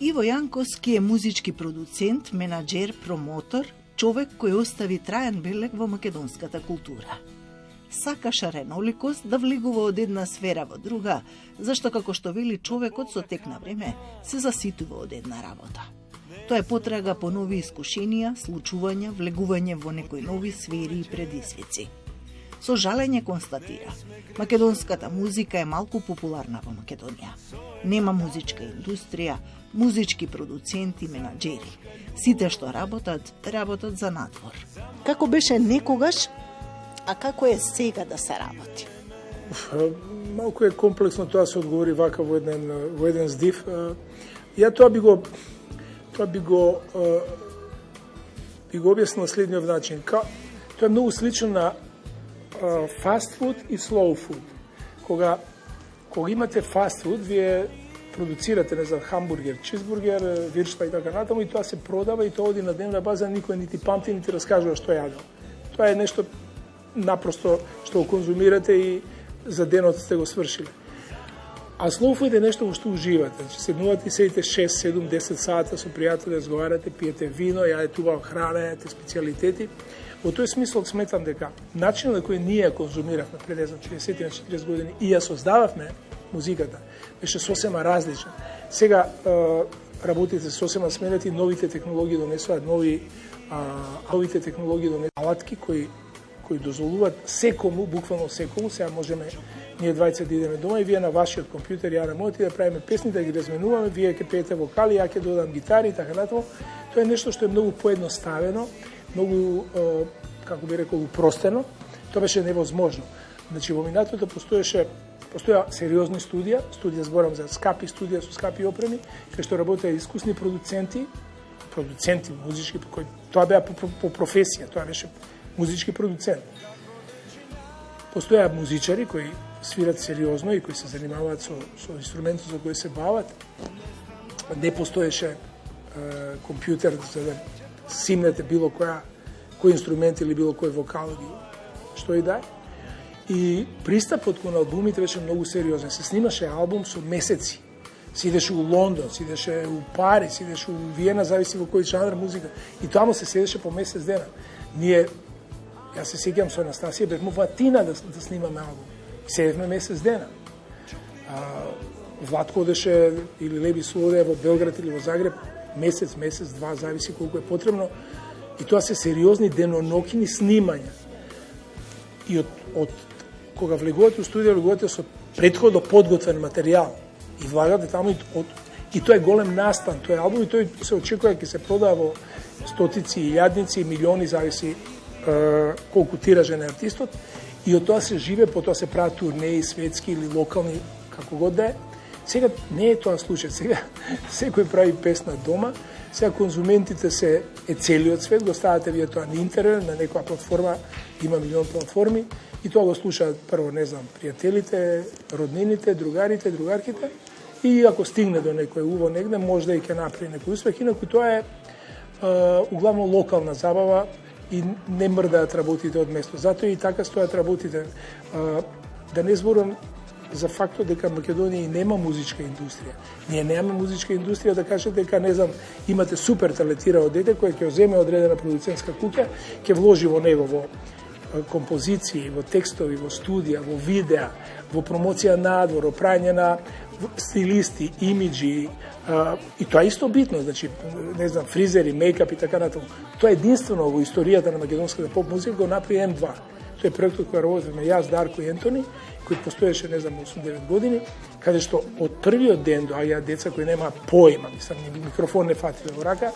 Иво Јанковски е музички продуцент, менаџер, промотор, човек кој остави траен белег во македонската култура. Сакаше реноликост да влегува од една сфера во друга, зашто како што вели човекот со тек на време се заситува од една работа. Тоа е потрага по нови искушенија, случувања, влегување во некои нови сфери и предизвици. Со жалење констатира, македонската музика е малку популарна во Македонија. Нема музичка индустрија, музички продуценти, менаџери. Сите што работат за надвор. Како беше некогаш, а како е сега да се работи? Малку е комплексно тоа се одговори вака во еден здив. Ја тоа би го објаснил следниот начин. Тоа е многу слично на фаст фуд и слоу фуд. Кога имате фаст фуд, вие продуцирате, не знам, хамбургер, чизбургер, виршта и така натаму, и тоа се продава и тоа оди на дневна база, никој нити памти, нити раскажува што јадел. Тоа е нешто напросто што го конзумирате и за денот сте го свршиле. А слоу фуд е нешто во што уживате. Значи, седнувате и седите 6, 7, 10 сата со пријатели, разговарате, пиете вино, јадете убава храна, јадете специјалитети. Во тој смисол сметам дека начинот на кој ние конзумиравме пред 40 години и ја создававме музиката беше сосема различен. Сега работите сосема сменети, новите технологии донесуваат новите технологии донесуваат алатки кои дозволуваат секому, буквално секому, сега можеме ние двајца да идеме дома и вие на вашиот компјутер, ја на мојот и да правиме песни, да ги разменуваме, вие ќе пеете вокали, ја ќе додам гитари и така натаму. Тоа е нешто што е многу поедноставено, многу, како би рекол, упростено. Тоа беше невозможно. Значи, во минатото постоја сериозни студија зборам за скапи студија со скапи опреми, кај што работеа искусни продуценти музички, кои тоа беа по професија, тоа беше музички продуцент. Постоја музичари кои свират сериозно и кои се занимаваат со инструментот за кој се бават. Не постоеше компјутер за да симнете било кој инструмент или било кој вокал, што и да е. И пристапот кон албумите беше многу сериозен. Се снимаше албум со месеци. Се идеше у Лондон, се идеше у Париз, се идеше у Виена, зависи во кој жанр музика. И таму се седеше по месец дена. Јас се сеќам со Анастасија, бевме во Атина да снимаме албум. Седевме месец дена. Владко одеше или Леби Слоде во Белград или во Загреб, месец, два, зависи колку е потребно. И тоа се сериозни денонокини снимања. И од кога влегувате у студија, влегувате со претходно подготвен материјал и влагате таму и тоа е голем настан, тој албум и тој се очекува ќе се продава во стотици, илјадници, милиони, зависи колку тиражен е артистот, и од тоа се живе, потоа се прават турнеи светски или локални, како god да е. Сега не е тоа случај, сега секој прави песна дома, сега конзументите е целиот свет, го ставате вие тоа на интернет, на некоја платформа, има милион платформи, и тоа го слушаат прво, не знам, пријателите, роднините, другарите, другарките, и ако стигне до некој уво негде, може да и ќе направи некој успех, инаку тоа е углавно локална забава и не мрдаат работите од место. Затоа и така стојат работите. Да не зборам за фактот дека Македонија нема музичка индустрија. Ние немаме музичка индустрија да кажете дека, не знам, имате супер талентирано дете кој ќе земе одредена продуцентска куќа, ќе вложи во него во композиции, во текстови, во студија, во видеа, во промоција надвор, во прајање на стилисти, имиджи, и тоа е исто битно, значи, не знам, фризери, мејкап и така натаму. Тоа е единствено во историјата на македонската поп музика го направи М2. Тоа е проектот кој работевме јас, Дарко и Ентони, кој постоеше, не знам, 8-9 години, каде што од првиот ден доаѓаат деца кои нема поима, мислам, микрофон не фатиле во рака,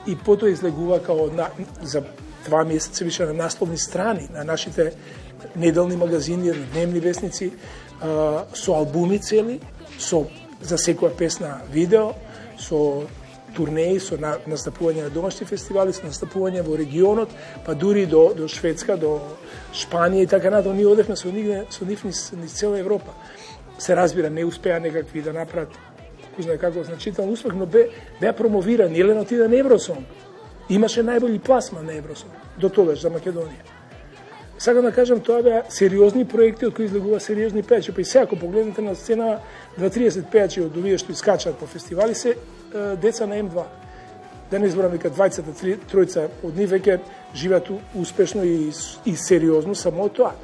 и потоа излегува као за 2 месеца више на насловни страни на нашите неделни магазини, на дневни весници, со албуми цели, за секоја песна видео, со турнеи, со настапување на домашни фестивали, со настапување во регионот, па дури до Шведска, до Шпанија и така натаму. Ние одевме со нив низ цела Европа. Се разбира, не успеа некакви да направат кој знае како значителен успех, но беа промовирани. Елена отида на Евросонг. Имаше најбољи пласман на Евросонг до тогаш за Македонија. Сакам да кажам, тоа беа сериозни проекти од кои излегува сериозни пејачи. Па и сега, ако погледнете на сцена, 20-30 пејачи од овие што искачаат по фестивали се деца на М2. Да не изборам вика 20-тројца од нив веќе живеат успешно и сериозно само од тоа.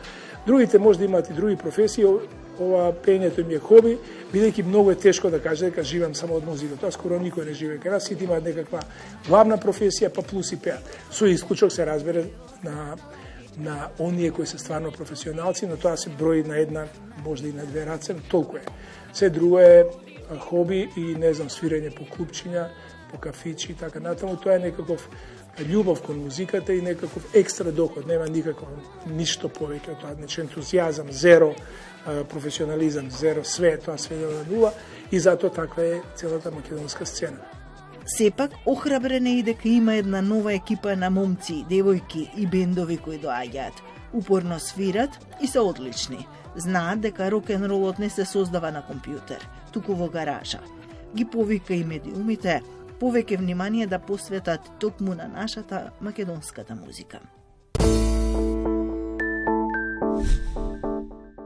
Другите може да имаат и други професии, ова пењето им е хоби, бидејќи многу е тешко да каже дека живеам само од музика. Тоа скоро никој не живее. Кај нас сите имаат некаква главна професија, па плюс и пеат. Со исклучок се разбере на оние кои се стварно професионалци, но тоа се брои на една, можда и на две раце, толку е. Се друго е хоби и, не знам, свирење по клубчиња, по кафичи и така натаму. Тоа е некаков љубов кон музиката и некаков екстра доход. Нема никакво ништо повеќе од тоа. Значи, ентузијазам, зеро, професионализам, зеро, све, тоа сведено на нула и затоа таква е целата македонска сцена. Сепак, охрабрен е и дека има една нова екипа на момци, девојки и бендови кои доаѓаат. Упорно свират и се одлични. Знаат дека рок-н-ролот не се создава на компјутер, туку во гаража. Ги повика и медиумите повеќе внимание да посветат токму на нашата македонската музика.